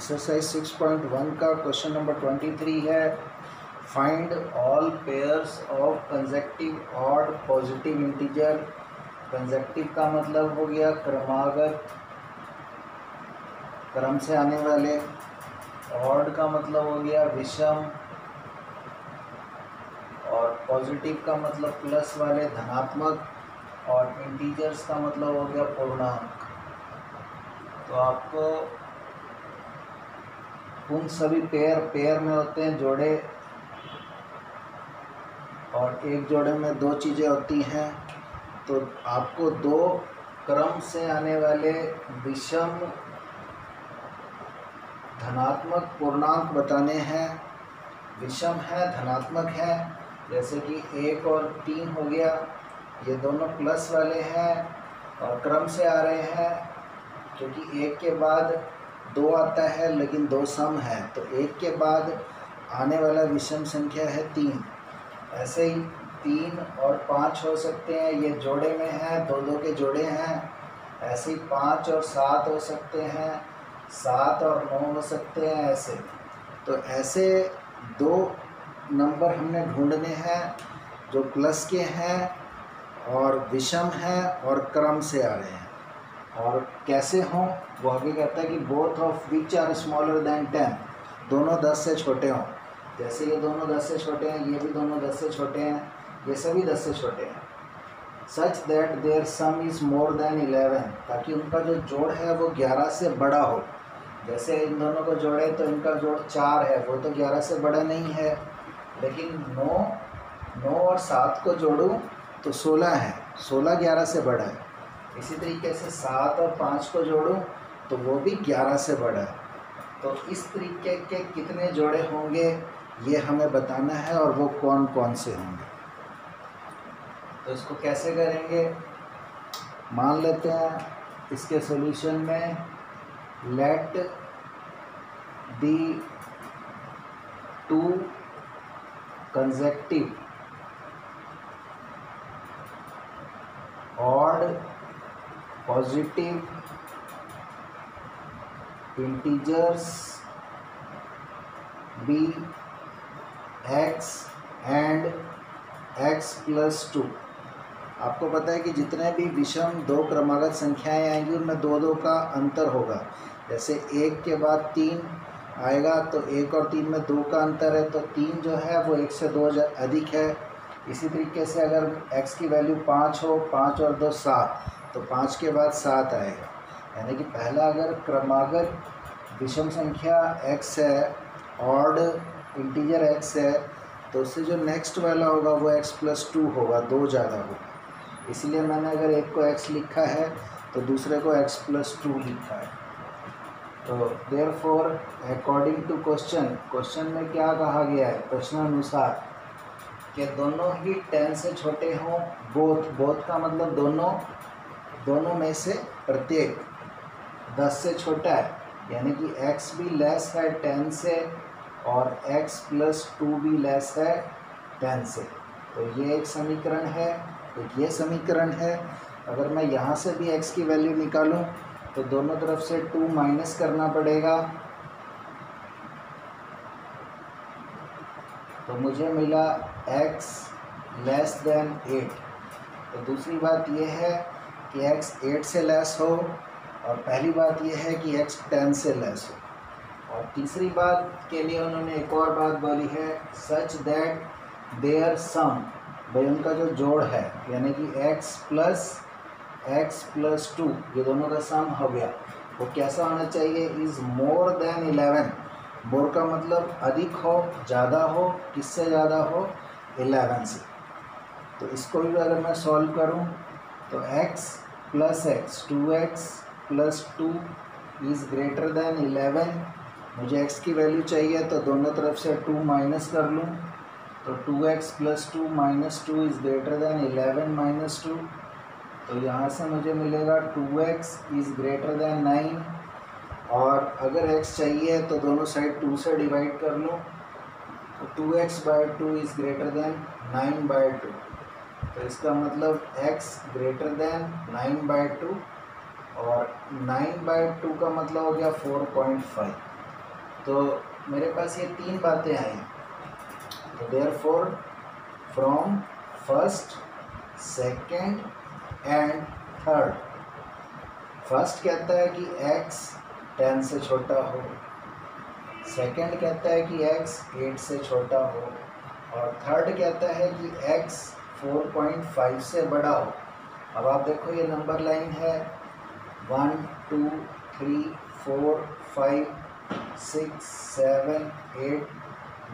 Exercise 6.1 का question number 23 है। Find all pairs of consecutive odd positive integer. Consecutive का मतलब हो गया क्रमागत, क्रम से आने वाले। ऑड का मतलब हो गया विषम, और पॉजिटिव का मतलब प्लस वाले, धनात्मक, और इंटीजर्स का मतलब हो गया पूर्णांक। तो आपको उन सभी पेयर में होते हैं जोड़े, और एक जोड़े में दो चीज़ें होती हैं। तो आपको दो क्रम से आने वाले विषम धनात्मक पूर्णांक बताने हैं। विषम है, धनात्मक है, जैसे कि 1 और 3 हो गया, ये दोनों प्लस वाले हैं और क्रम से आ रहे हैं, क्योंकि 1 के बाद 2 आता है लेकिन 2 सम है, तो 1 के बाद आने वाला विषम संख्या है 3। ऐसे ही 3 और 5 हो सकते हैं, ये जोड़े में हैं, 2-2 के जोड़े हैं। ऐसे ही 5 और 7 हो सकते हैं, 7 और 9 हो सकते हैं। ऐसे तो ऐसे दो नंबर हमने ढूंढने हैं जो प्लस के हैं और विषम हैं और क्रम से आ रहे हैं। और कैसे हों वो आगे कहता है कि both of which are smaller than 10, दोनों 10 से छोटे हों। जैसे ये दोनों 10 से छोटे हैं, ये भी दोनों 10 से छोटे हैं, ये सभी 10 से छोटे हैं। Such that there some is more than 11, ताकि उनका जो जोड़ है वो 11 से बड़ा हो। जैसे इन दोनों को जोड़े तो इनका जोड़ 4 है, वो तो 11 से बड़ा नहीं है। लेकिन 9 और 7 को जोड़ूं तो 16 है, 16 11 से बड़ा है। इसी तरीके से 7 और 5 को जोड़ूं तो वो भी 11 से बड़ा है। तो इस तरीके के कितने जोड़े होंगे ये हमें बताना है, और वो कौन कौन से होंगे। तो इसको कैसे करेंगे, मान लेते हैं इसके सॉल्यूशन में let the two consecutive odd positive integers be x and x + 2। आपको पता है कि जितने भी विषम दो क्रमागत संख्याएं आएंगी उनमें 2-2 का अंतर होगा। जैसे 1 के बाद 3 आएगा तो 1 और 3 में 2 का अंतर है, तो 3 जो है वो 1 से 2 अधिक है। इसी तरीके से अगर x की वैल्यू 5 हो, 5 और 2 7, तो 5 के बाद 7 आएगा। यानी कि पहला अगर क्रमागत विषम संख्या x है, ऑड इंटीजर x है, तो उससे जो नेक्स्ट वाला होगा वो x + 2 होगा, 2 ज़्यादा होगा। इसलिए मैंने अगर एक को x लिखा है तो दूसरे को x + 2 लिखा है। तो देयरफॉर अकॉर्डिंग टू क्वेश्चन में क्या कहा गया है, प्रश्नानुसार, कि दोनों ही 10 से छोटे हों। बोथ का मतलब दोनों में से प्रत्येक 10 से छोटा है, यानी कि x भी लेस है 10 से और x + 2 भी लेस है 10 से। तो ये एक समीकरण है, एक ये समीकरण है। अगर मैं यहाँ से भी x की वैल्यू निकालूं तो दोनों तरफ से 2 माइनस करना पड़ेगा, तो मुझे मिला x < 8। तो दूसरी बात यह है कि x 8 से लेस हो, और पहली बात यह है कि x 10 से लेस हो। और तीसरी बात के लिए उन्होंने एक और बात बोली है, सच दैट देयर सम, भाई उनका जो जोड़ है, यानी कि x + 2, ये दोनों का सम हो गया, वो कैसा होना चाहिए, इज़ मोर देन 11। मोर का मतलब अधिक हो, ज़्यादा हो, किससे ज़्यादा हो, 11 से। तो इसको भी अगर मैं सॉल्व करूं तो x + x 2x + 2 is greater than 11। मुझे x की वैल्यू चाहिए तो दोनों तरफ से 2 माइनस कर लूं, तो 2x + 2 - 2 इज़ ग्रेटर देन 11 - 2। तो यहाँ से मुझे मिलेगा 2x इज़ ग्रेटर देन 9। और अगर x चाहिए तो दोनों साइड 2 से डिवाइड कर लूँ, तो 2x/2 इज़ ग्रेटर देन 9/2। तो इसका मतलब x ग्रेटर देन 9/2, और 9/2 का मतलब हो गया 4.5। तो मेरे पास ये तीन बातें आई। तो therefore from first, second and third, first कहता है कि x 10 से छोटा हो, सेकंड कहता है कि x 8 से छोटा हो, और थर्ड कहता है कि x 4.5 से बड़ा हो। अब आप देखो ये नंबर लाइन है 1 2 3 4 5 6 7 8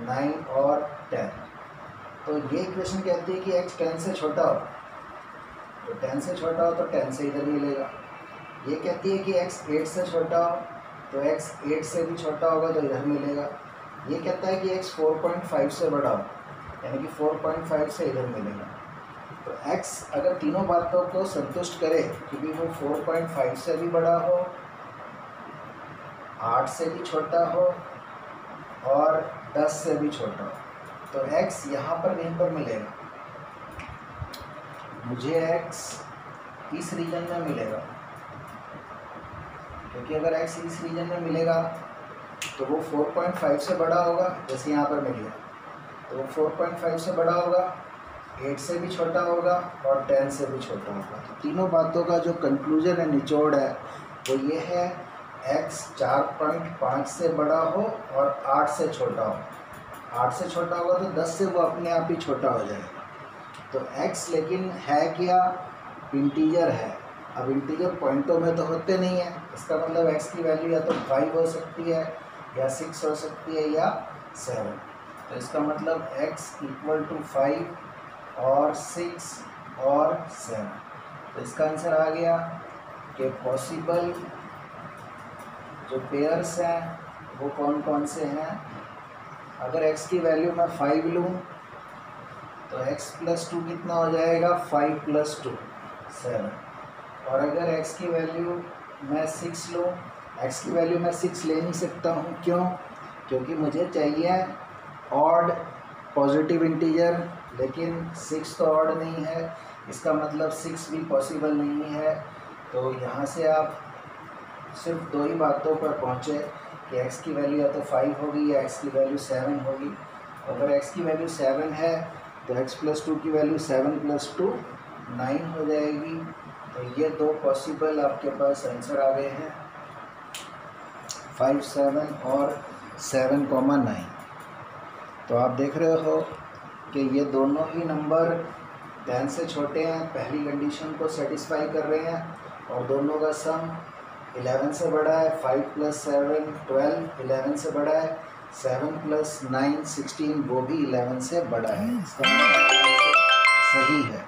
9 और 10। तो ये इक्वेशन कहती है कि x 10 से छोटा हो, तो 10 से छोटा हो तो 10 से इधर मिलेगा। ये कहती है कि x 8 से छोटा हो, तो x 8 से भी छोटा होगा तो इधर मिलेगा। ये कहता है कि x 4.5 से बड़ा हो, यानी कि 4.5 से इधर मिलेगा। तो x अगर तीनों बातों को संतुष्ट करे, क्योंकि वो 4.5 से भी बड़ा हो, 8 से भी छोटा हो और 10 से भी छोटा हो, तो x यहाँ पर कहीं पर मिलेगा। मुझे x इस रीजन में मिलेगा, क्योंकि अगर x इस रीजन में मिलेगा तो वो 4.5 से बड़ा होगा, जैसे यहाँ पर मिल गया, तो वो 4.5 से बड़ा होगा, 8 से भी छोटा होगा और 10 से भी छोटा होगा। तो तीनों बातों का जो कंक्लूजन है, निचोड़ है, वो ये है x 4.5 से बड़ा हो और 8 से छोटा हो। 8 से छोटा होगा तो 10 से वो अपने आप ही छोटा हो जाएगा। तो x लेकिन है क्या? इंटीजर है। अब इंटीजर पॉइंटों में तो होते नहीं है, इसका मतलब x की वैल्यू या तो 5 हो सकती है या 6 हो सकती है या 7। तो इसका मतलब x इक्वल टू 5 और 6 और 7। तो इसका आंसर आ गया कि पॉसिबल जो पेयर्स हैं वो कौन कौन से हैं। अगर x की वैल्यू मैं 5 लूँ तो x + 2 कितना हो जाएगा? 5 + 2 7। और अगर x की वैल्यू मैं 6 लूँ, x की वैल्यू मैं 6 ले नहीं सकता हूँ, क्यों? क्योंकि मुझे चाहिए ऑड पॉजिटिव इंटीजर, लेकिन 6 तो ऑड नहीं है, इसका मतलब 6 भी पॉसिबल नहीं है। तो यहाँ से आप सिर्फ दो ही बातों पर पहुँचे कि x की वैल्यू या तो 5 होगी या x की वैल्यू 7 होगी। अगर x की वैल्यू 7 है तो x + 2 की वैल्यू 7 + 2 9 हो जाएगी। तो ये दो पॉसिबल आपके पास आंसर आ गए हैं, 5 7 और 7,9। तो आप देख रहे हो कि ये दोनों ही नंबर 10 से छोटे हैं, पहली कंडीशन को सेटिस्फाई कर रहे हैं, और दोनों का सम 11 से बड़ा है। 5 + 7 12, 11 से बड़ा है। 7 + 9 16, वो भी 11 से बड़ा है। इसका मतलब सही है।